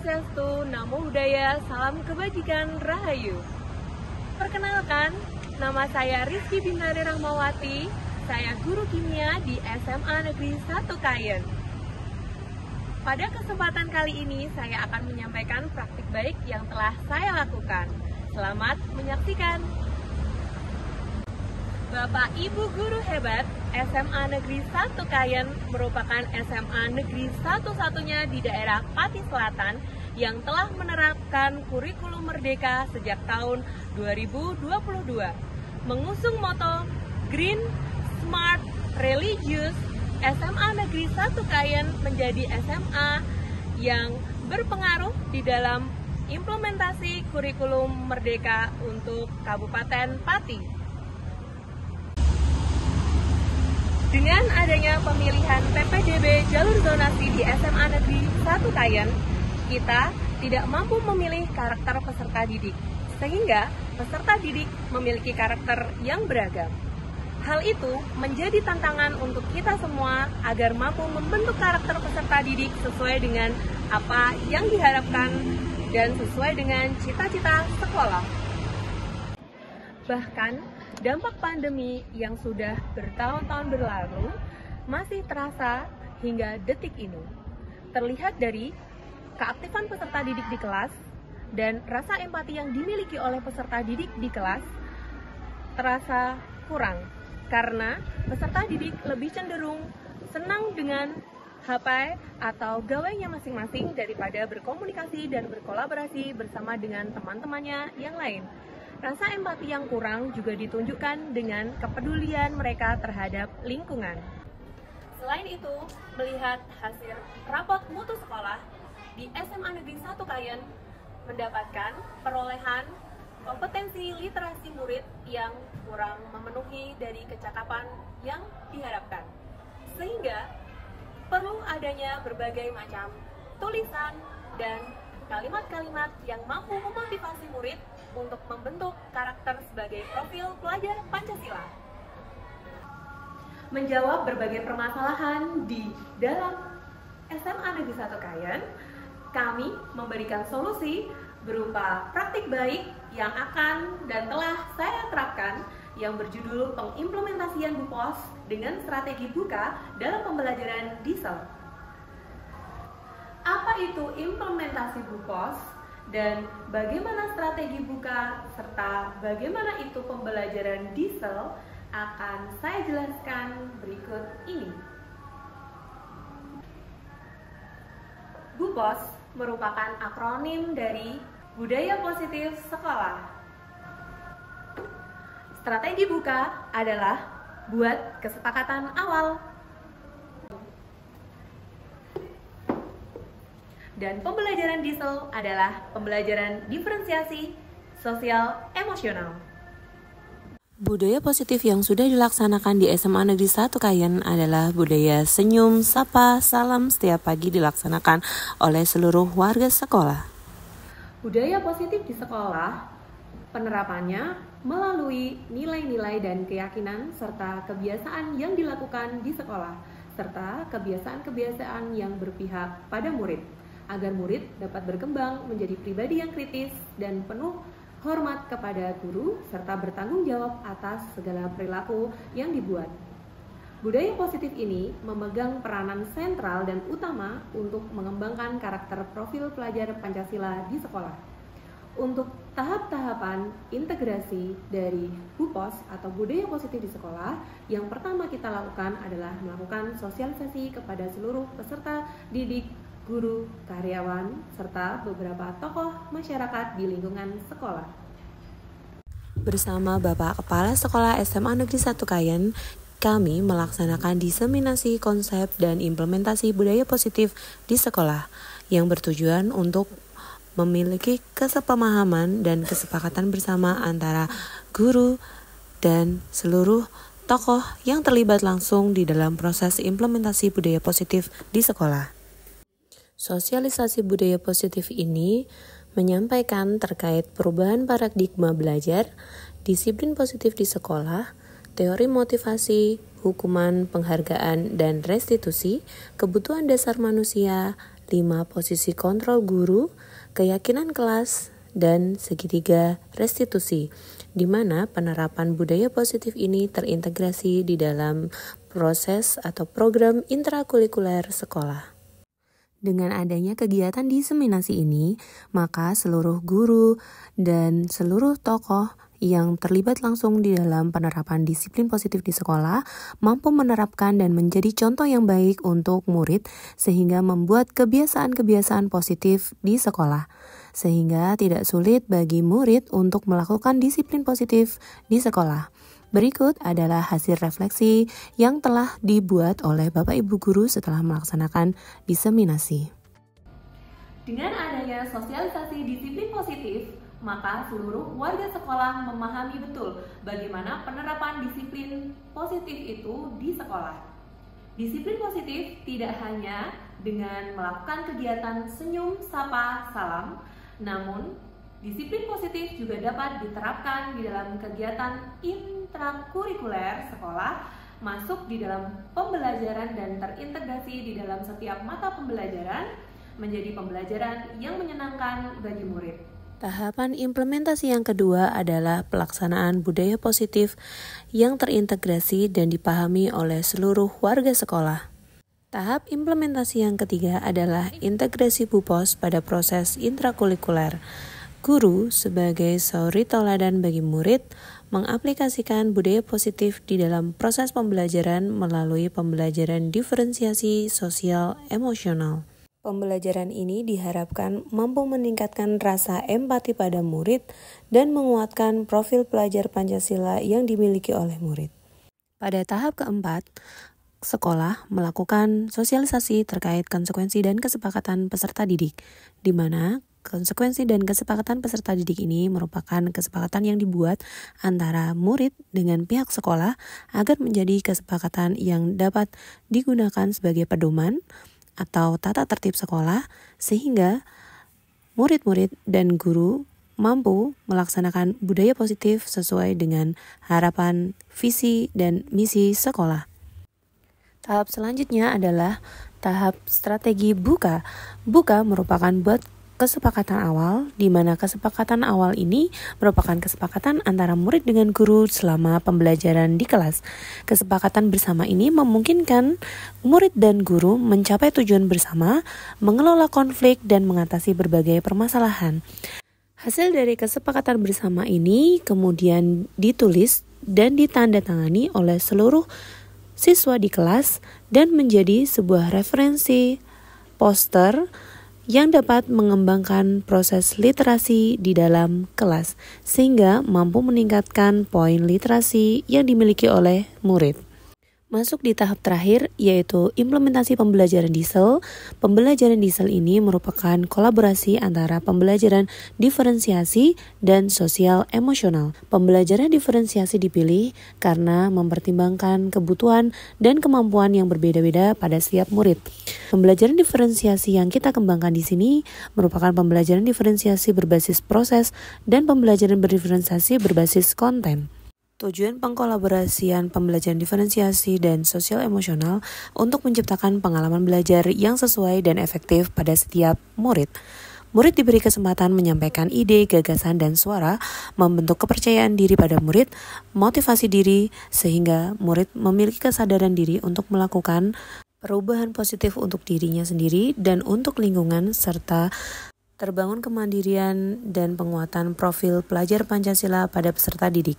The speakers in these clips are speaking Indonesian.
Swastiastu, Namo Buddhaya, Salam Kebajikan, Rahayu. Perkenalkan, nama saya Rizky Bintari Rahmawati. Saya guru kimia di SMA Negeri 1 Kayen. Pada kesempatan kali ini, saya akan menyampaikan praktik baik yang telah saya lakukan. Selamat menyaksikan. Bapak Ibu guru hebat, SMA Negeri 1 Kayen merupakan SMA Negeri satu-satunya di daerah Pati Selatan yang telah menerapkan kurikulum merdeka sejak tahun 2022. Mengusung moto Green, Smart, Religious, SMA Negeri 1 Kayen menjadi SMA yang berpengaruh di dalam implementasi kurikulum merdeka untuk Kabupaten Pati. Dengan adanya pemilihan PPDB jalur zonasi di SMA Negeri 1 Kayen, kita tidak mampu memilih karakter peserta didik, sehingga peserta didik memiliki karakter yang beragam. Hal itu menjadi tantangan untuk kita semua agar mampu membentuk karakter peserta didik sesuai dengan apa yang diharapkan dan sesuai dengan cita-cita sekolah. Bahkan, dampak pandemi yang sudah bertahun-tahun berlalu masih terasa hingga detik ini. Terlihat dari keaktifan peserta didik di kelas dan rasa empati yang dimiliki oleh peserta didik di kelas terasa kurang karena peserta didik lebih cenderung senang dengan HP atau gawainya masing-masing daripada berkomunikasi dan berkolaborasi bersama dengan teman-temannya yang lain. Rasa empati yang kurang juga ditunjukkan dengan kepedulian mereka terhadap lingkungan. Selain itu, melihat hasil rapot mutu sekolah di SMA Negeri 1 Kayen mendapatkan perolehan kompetensi literasi murid yang kurang memenuhi dari kecakapan yang diharapkan. Sehingga perlu adanya berbagai macam tulisan dan kalimat-kalimat yang mampu memotivasi murid untuk membentuk karakter sebagai profil pelajar Pancasila. Menjawab berbagai permasalahan di dalam SMA Negeri 1 Kayen, kami memberikan solusi berupa praktik baik yang akan dan telah saya terapkan yang berjudul pengimplementasian BUPOS dengan strategi buka dalam pembelajaran diesel. Apa itu implementasi BUPOS dan bagaimana strategi buka serta bagaimana itu pembelajaran diesel akan saya jelaskan berikut ini. BUPOS merupakan akronim dari Budaya Positif Sekolah. Strategi buka adalah buat kesepakatan awal. Dan pembelajaran diesel adalah pembelajaran diferensiasi sosial emosional. Budaya positif yang sudah dilaksanakan di SMA Negeri 1 Kayen adalah budaya senyum, sapa, salam setiap pagi dilaksanakan oleh seluruh warga sekolah. Budaya positif di sekolah, penerapannya melalui nilai-nilai dan keyakinan serta kebiasaan yang dilakukan di sekolah, serta kebiasaan-kebiasaan yang berpihak pada murid, agar murid dapat berkembang menjadi pribadi yang kritis dan penuh hormat kepada guru serta bertanggung jawab atas segala perilaku yang dibuat. Budaya positif ini memegang peranan sentral dan utama untuk mengembangkan karakter profil pelajar Pancasila di sekolah. Untuk tahap-tahapan integrasi dari BUPOS atau budaya positif di sekolah, yang pertama kita lakukan adalah melakukan sosialisasi kepada seluruh peserta didik, guru, karyawan, serta beberapa tokoh masyarakat di lingkungan sekolah. Bersama Bapak Kepala Sekolah SMA Negeri 1 Kayen, kami melaksanakan diseminasi konsep dan implementasi budaya positif di sekolah yang bertujuan untuk memiliki kesepemahaman dan kesepakatan bersama antara guru dan seluruh tokoh yang terlibat langsung di dalam proses implementasi budaya positif di sekolah. Sosialisasi budaya positif ini menyampaikan terkait perubahan paradigma belajar, disiplin positif di sekolah, teori motivasi, hukuman, penghargaan, dan restitusi, kebutuhan dasar manusia, 5 posisi kontrol guru, keyakinan kelas, dan segitiga restitusi, di mana penerapan budaya positif ini terintegrasi di dalam proses atau program intrakurikuler sekolah. Dengan adanya kegiatan diseminasi ini, maka seluruh guru dan seluruh tokoh yang terlibat langsung di dalam penerapan disiplin positif di sekolah mampu menerapkan dan menjadi contoh yang baik untuk murid sehingga membuat kebiasaan-kebiasaan positif di sekolah. Sehingga tidak sulit bagi murid untuk melakukan disiplin positif di sekolah. Berikut adalah hasil refleksi yang telah dibuat oleh Bapak Ibu Guru setelah melaksanakan diseminasi. Dengan adanya sosialisasi disiplin positif, maka seluruh warga sekolah memahami betul bagaimana penerapan disiplin positif itu di sekolah. Disiplin positif tidak hanya dengan melakukan kegiatan senyum, sapa, salam, namun disiplin positif juga dapat diterapkan di dalam kegiatan intrakurikuler sekolah, masuk di dalam pembelajaran dan terintegrasi di dalam setiap mata pembelajaran, menjadi pembelajaran yang menyenangkan bagi murid. Tahapan implementasi yang kedua adalah pelaksanaan budaya positif yang terintegrasi dan dipahami oleh seluruh warga sekolah. Tahap implementasi yang ketiga adalah integrasi BUPOS pada proses intrakurikuler. Guru sebagai suri tauladan bagi murid mengaplikasikan budaya positif di dalam proses pembelajaran melalui pembelajaran diferensiasi sosial emosional. Pembelajaran ini diharapkan mampu meningkatkan rasa empati pada murid dan menguatkan profil pelajar Pancasila yang dimiliki oleh murid. Pada tahap keempat, sekolah melakukan sosialisasi terkait konsekuensi dan kesepakatan peserta didik, di mana konsekuensi dan kesepakatan peserta didik ini merupakan kesepakatan yang dibuat antara murid dengan pihak sekolah agar menjadi kesepakatan yang dapat digunakan sebagai pedoman atau tata tertib sekolah sehingga murid-murid dan guru mampu melaksanakan budaya positif sesuai dengan harapan, visi, dan misi sekolah. Tahap selanjutnya adalah tahap strategi buka. Buka merupakan kesepakatan awal, di mana kesepakatan awal ini merupakan kesepakatan antara murid dengan guru selama pembelajaran di kelas. Kesepakatan bersama ini memungkinkan murid dan guru mencapai tujuan bersama, mengelola konflik, dan mengatasi berbagai permasalahan. Hasil dari kesepakatan bersama ini kemudian ditulis dan ditandatangani oleh seluruh siswa di kelas dan menjadi sebuah referensi poster yang dapat mengembangkan proses literasi di dalam kelas, sehingga mampu meningkatkan poin literasi yang dimiliki oleh murid. Masuk di tahap terakhir, yaitu implementasi pembelajaran DISEL. Pembelajaran DISEL ini merupakan kolaborasi antara pembelajaran diferensiasi dan sosial emosional. Pembelajaran diferensiasi dipilih karena mempertimbangkan kebutuhan dan kemampuan yang berbeda-beda pada setiap murid. Pembelajaran diferensiasi yang kita kembangkan di sini merupakan pembelajaran diferensiasi berbasis proses dan pembelajaran berdiferensiasi berbasis konten. Tujuan pengkolaborasian pembelajaran diferensiasi dan sosial emosional untuk menciptakan pengalaman belajar yang sesuai dan efektif pada setiap murid. Murid diberi kesempatan menyampaikan ide, gagasan, dan suara, membentuk kepercayaan diri pada murid, motivasi diri, sehingga murid memiliki kesadaran diri untuk melakukan perubahan positif untuk dirinya sendiri dan untuk lingkungan, serta terbangun kemandirian dan penguatan profil pelajar Pancasila pada peserta didik.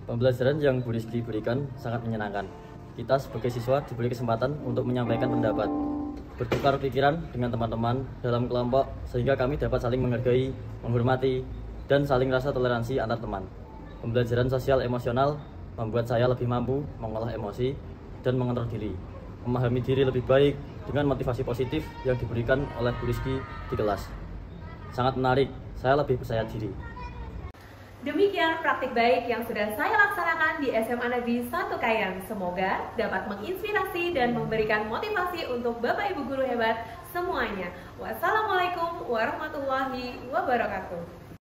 Pembelajaran yang Bu Rizky berikan sangat menyenangkan. Kita sebagai siswa diberi kesempatan untuk menyampaikan pendapat, bertukar pikiran dengan teman-teman dalam kelompok sehingga kami dapat saling menghargai, menghormati, dan saling rasa toleransi antar teman. Pembelajaran sosial emosional membuat saya lebih mampu mengolah emosi dan mengontrol diri, memahami diri lebih baik dengan motivasi positif yang diberikan oleh Bu Rizky di kelas. Sangat menarik, saya lebih percaya diri. Demikian praktik baik yang sudah saya laksanakan di SMA Negeri 1 Kayan. Semoga dapat menginspirasi dan memberikan motivasi untuk Bapak Ibu guru hebat semuanya. Wassalamualaikum warahmatullahi wabarakatuh.